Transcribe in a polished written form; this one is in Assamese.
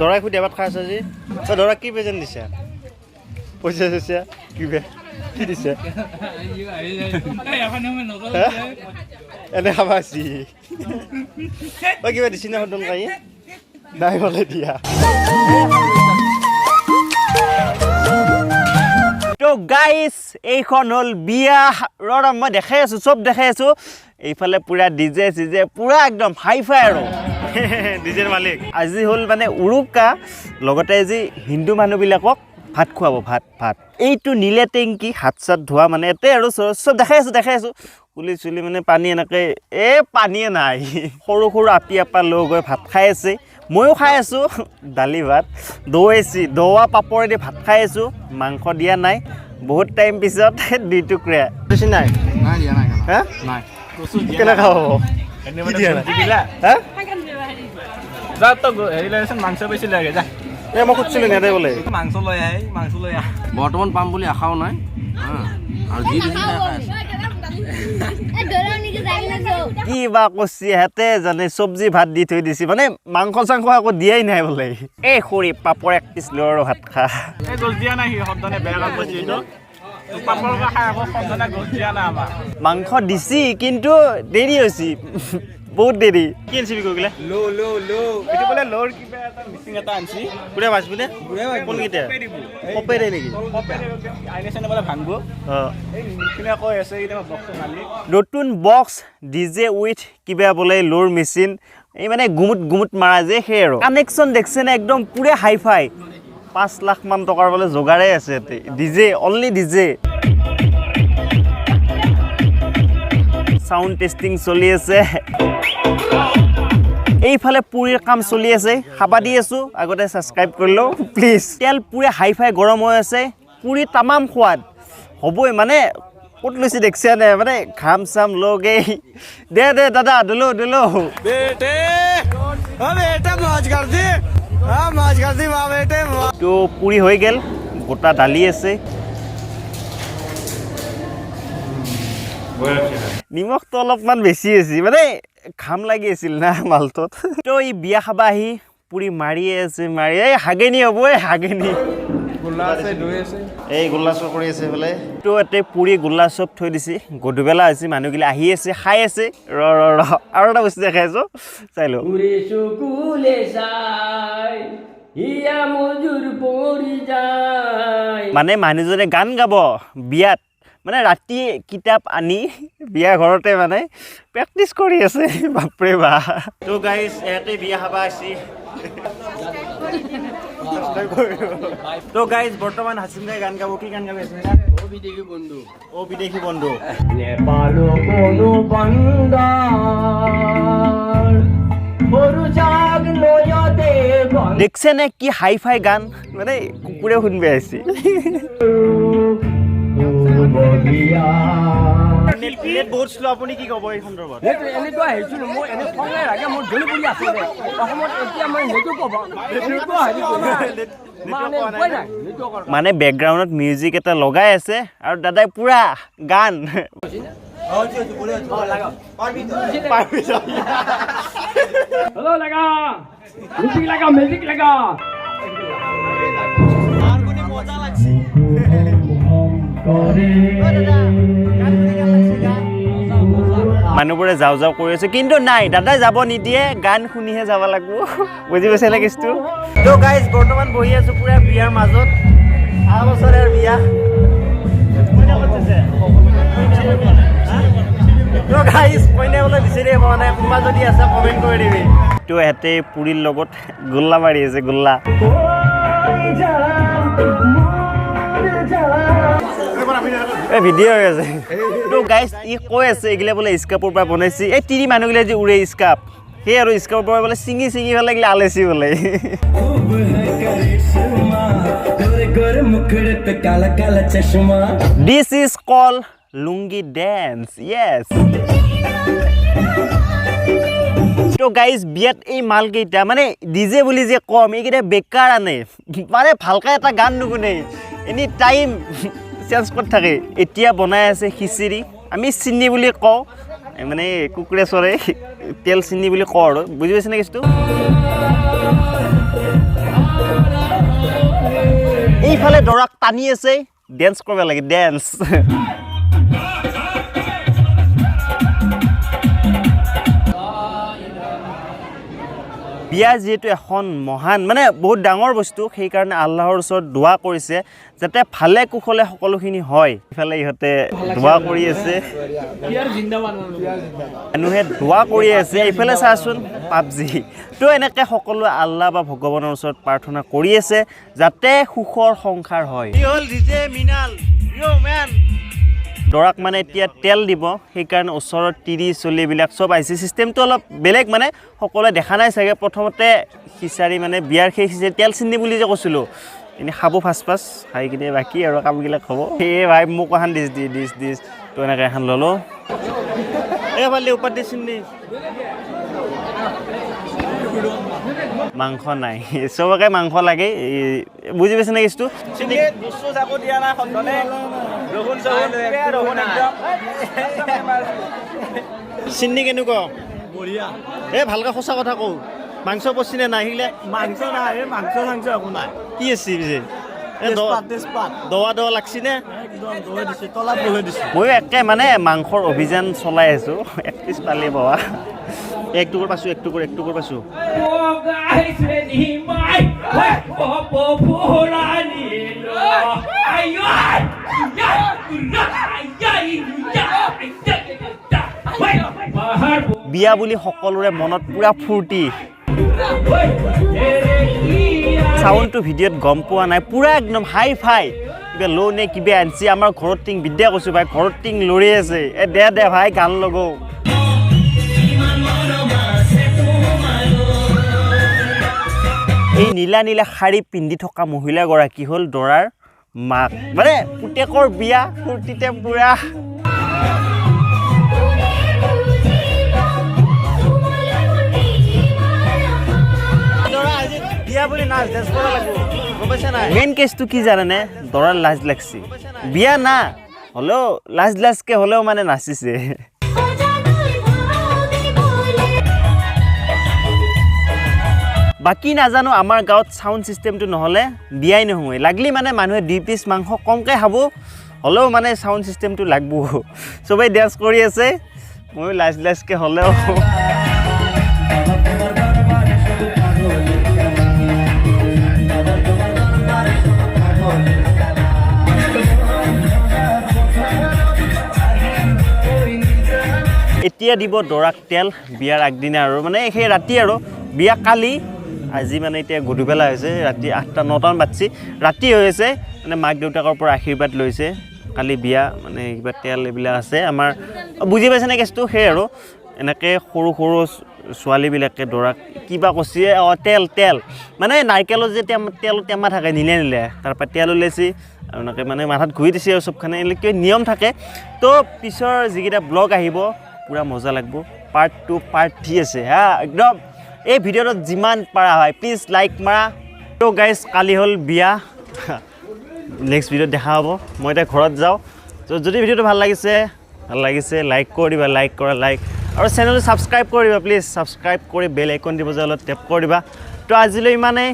দৰাই খুদি এবাৰ খাই আছে যি তই দৰা কি প্ৰেজেণ্ট দিছা পইচা চইচা কি দিছে এনে খাবা আছি তই কিবা দিছি না সদন কাই নাই বলে দিয়া তো গাইস এইখন হল বিয়া ৰ মই দেখাই আছো সব দেখাই আছো এইফালে পুৰা ডিজে সিজে পুৰা একদম হাইফাই আৰু ডিজেৰ মালিক আজি হল মানে উৰুকা লগতে আজি হিন্দু মানুহবিলাকক ভাত খুৱাব ভাত এইটো নীলে টেংকি হাত চাত ধোৱা মানে এতে আৰু সব দেখাই আছো পুলি চুলি মানে পানী এনেকৈ পানীয়ে নাই সৰু আপি আপা লগ হৈ ভাত খাই আছে ময়ো খাই আছো দালি ভাত দৌৱা পাপৰেদি ভাত খাই আছো মাংস দিয়া নাই বহুত টাইম পিছত দুই টুকুৰা বেছি নাই দিয়া নাই হা নাই কেনে খাব এনে মানে দিলা হা যা তো হেৰি লাগেছে মাংস বেছি লাগে যা মই খুঁজছিলো নেদে বোলে মাংস লৈ আহ বৰ্তমান পাম বুলি আশাও নাই আৰু যি দিছে কি বা কচি হেতে জানে চব্জি ভাত দি থৈ দিছি মানে মাংস চাংস আকৌ দিয়াই নাই বোলে এই খৰি পাপৰ এক পিচ লৈ আৰু ভাত খা এই গছ দিয়া নাই শব্দনে বেয়া কাম কৰিছে এইটো পাপৰ খাই আকৌ শব্দনে গছ দিয়া নাই আমাৰ মাংস দিছি কিন্তু দেৰি হৈছে বহুত দেৰি কি আনছিবি কৈ গলে লো এইটো বোলে লোৰ কিবা এটা মিচিং এটা আনছি পুৰা মাছবিনে কোন কিটা কপে দে নেকি আইনেছনে বোলে ভাঙব এই মিচিনে কৈ আছে এইটা বক্স মালিক নতুন বক্স ডিজে উইথ কিবা বোলে লোৰ মেচিন এই মানে গুমুট মাৰা যে হে আৰু কানেকচন দেখছে না একদম পুৰা হাইফাই 5 লাখ মান টকাৰ বোলে জোগাৰে আছে এতে DJ only DJ sound testing চলি আছে এইফালে পুৰীৰ কাম চলি আছে খাবা দি আছো আগতে সাবস্ক্ৰাইব কৰিলো প্লিজ তেল পুৰে হাইফাই গৰম হৈ আছে পুৰি তামাম সোৱাদ হবই মানে কত লৈছে দেখছে না মানে ঘাম চাম লগে দে দাদা দলো বেটে মौज कर दी वाह बेटे তো পুৰি হৈ গেল গোটা দালি আছে নিমখ তো অলপমান বেছি আছে মানে খাম লাগি আছিল না মালটোত তো এই বিয়া খাবা আহি পুৰি মাৰি এই হাগেনি হ'ব হাগেনি গোল্লা আছে দৈ আছে এই গোল্লা চপ কৰি আছে বলে তো এতে পুৰি গোল্লা চপ থৈ দিছি গধুবেলা হৈছে মানুহগিলা আহি আছে খাই আছে ৰ আৰু এটা বস্তু দেখাই আছো চাই লো পুৰি চকুলে চাই ইয়া মজুৰ পৰি যায় মানে মানুহজনে গান গাব বিয়াত মানে ৰাতি কিতাপ আনি বিয়া ঘৰতে মানে প্ৰেক্টিস কৰি আছে বাপৰে বা তো গাইস এতে বিয়া খাবা আছি তো গাইস বৰ্তমান হাসিম গাই গান গাব কি গান গাব আছে না ও বিদেশী বন্ধু নেপালো কোনো বন্দার বড় জাগ লয়তে দেখছে না কি হাইফাই গান মানে কুকুৰে শুনবে আছে নেট বহুত স্লো আপুনি কি কব এই সন্দৰ্ভত নেট এনেকুৱা হৈছিল মই এনে ফংলাই ৰাগে মোৰ জলি পৰি আছে ৰে অসমত এতিয়া মই নেটটো কব মানে ব্যাকগ্ৰাউণ্ডত মিউজিক এটা লগাই আছে আৰু দাদাই পুৰা গান হেল্ল' লাগা মিউজিক লাগা আৰ কোনি মজা লাগছে মানুহবোৰে যাও কৰি আছে কিন্তু নাই দাদাই যাব নিদিয়ে গান শুনিহে যাব লাগিব বুজি পাইছে না কেছটো তো গাইজ বৰ্তমান বহি আছো পুৰা বিয়াৰ মাজত আহা বছৰৰ বিয়া তো গাইজ কইনা বোলে বিচাৰি পোৱা নাই কোনোবা যদি আছে কমেণ্ট কৰি দিবি তো এতে পুৰীৰ লগত গোল্লা মাৰি আছে গোল্লা ভিডিঅ হৈ আছে তো গাইজ ই কৈ আছে এগিলা বোলে স্কাপৰ পৰা বনাইছি এই তিৰি মানুহগিলা যে উৰে স্কাপ সেই আৰু স্কাপৰ পৰা বোলে চিঙি পেলাই গিলা আলেছি বোলে this is call lungi dance yes তো গাইজ বিয়াত এই মালকেইটা মানে ডিজে বুলি যে কম এইকেইটা বেকাৰ আনে মানে ভালকে এটা গান নুশুনে এনি টাইম চেঞ্জ কৰি থাকে এতিয়া বনাই আছে খিচিৰি আমি চিনি বুলি কওঁ মানে কুকুৰে চৰে তেল চিনি বুলি কওঁ আৰু বুজি পাইছে নে কেছটো দৰাক টানি আছে ডেন্স কৰিব লাগে ডেন্স বিয়া যেহেতু এখন মহান মানে বহুত ডাঙৰ বস্তু সেইকাৰণে আল্লাহৰ ওচৰত দোৱা কৰিছে যাতে ভালে কুশলে সকলোখিনি হয় ইফালে ইহঁতে দোৱা কৰি আছে মানুহে দোৱা কৰি আছে ইফালে চাচোন পাবজি তো এনেকৈ সকলো আল্লাহ বা ভগৱানৰ ওচৰত প্ৰাৰ্থনা কৰি আছে যাতে সুখৰ সংসাৰ হয় কি হ'ল ডিজে মিনাল ইউ মেন দৰাক মানে এতিয়া তেল দিব সেইকাৰণে ওচৰত তিৰি চলিবিলাক চব আহিছে চিষ্টেমটো অলপ বেলেগ মানে সকলোৱে দেখা নাই চাগে প্ৰথমতে খিচাৰি মানে বিয়াৰ সেই খিচাৰি তেল চিন্নি বুলি যে কৈছিলোঁ এনেই খাব ফাৰ্ষ্ট খাই কিনে বাকী আৰু কামবিলাক হ'ব সেয়ে ভাই মোক এখন দিছ তো এনেকৈ এখন ল'লোঁ এই ভালে ওপৰত দি চিন্নি মাংস নাই চবকে মাংস লাগে বুজি পাইছে নে কেছটো চিন্নি কেনেকুৱা বঢ়িয়া এই ভালকৈ সঁচা কথা কওঁ মাংস পচিনে নাই সেইগিলা মাংস নাই মাংস একো নাই কি আছে পিছে দৱা লাগছি নে ময়ো একে মানে মাংসৰ অভিযান চলাই আছোঁ 1 পিচ পালি বৱা এক টুকুৰ পাইছোঁ বিয়া বুলি সকলোৰে মনত পুৰা ফূৰ্তি চাউণ্ডটো ভিডিঅ'ত গম পোৱা নাই পুৰা একদম হাই ফাই কিবা ল' নে কিবা আনছি আমাৰ ঘৰত টিং বিদ্যা কৈছোঁ ভাই ঘৰত টিং লৰি আছে দে ভাই গান লগৌ এই নীলা শাৰী পিন্ধি থকা মহিলাগৰাকী হ'ল দৰাৰ মাক মানে পুতেকৰ বিয়া ফূৰ্তিতে পুৰা মেইন কেছটো কি জানানে দৰাৰ লাজ লাগছি বিয়া না হ'লেও লাজকে হ'লেও মানে নাচিছে বাকী নাজানো আমাৰ গাঁৱত চাউণ্ড চিষ্টেমটো নহ'লে বিয়াই নহয় লাগলি মানে মানুহে 2 পিচ মাংস কমকৈ খাব হ'লেও মানে চাউণ্ড চিষ্টেমটো লাগব চবেই ডেন্স কৰি আছে ময়ো লাজকে হ'লেও এতিয়া দিব দৰাক তেল বিয়াৰ আগদিনা আৰু মানে সেই ৰাতি আৰু বিয়া কালি আজি মানে এতিয়া গধূবেলা হৈছে ৰাতি 8-9টামান বাজছি ৰাতি হৈ আছে মানে মাক দেউতাকৰ পৰা আশীৰ্বাদ লৈছে কালি বিয়া মানে কিবা তেল এইবিলাক আছে আমাৰ বুজি পাইছেনে কেছটো সেই আৰু এনেকৈ সৰু ছোৱালীবিলাকে দৰাক কিবা কৈছে তেল মানে নাৰিকলৰ যে তেল টেমা থাকে নীলে তাৰপৰা তেল ওলাইছে আৰু এনেকৈ মানে মাথাত ঘূৰি দিছে আৰু চবখানে এনেকৈ নিয়ম থাকে তো পিছৰ যিকেইটা ব্লগ আহিব পুৰা মজা লাগব পাৰ্ট 2 পাৰ্ট 3 আছে হা একদম এই ভিডিঅ'ত যিমান পাৰা হয় প্লিজ লাইক মাৰা তো গাইজ কালি হ'ল বিয়া নেক্সট ভিডিঅ'ত দেখা হ'ব মই এতিয়া ঘৰত যাওঁ তো যদি ভিডিঅ'টো ভাল লাগিছে লাইক কৰি দিবা লাইক আৰু চেনেলটো ছাবস্ক্ৰাইব কৰি দিবা প্লিজ ছাবস্ক্ৰাইব কৰি বেল আইকন দিব যে অলপ টেপ কৰি দিবা তো আজিলৈ ইমানেই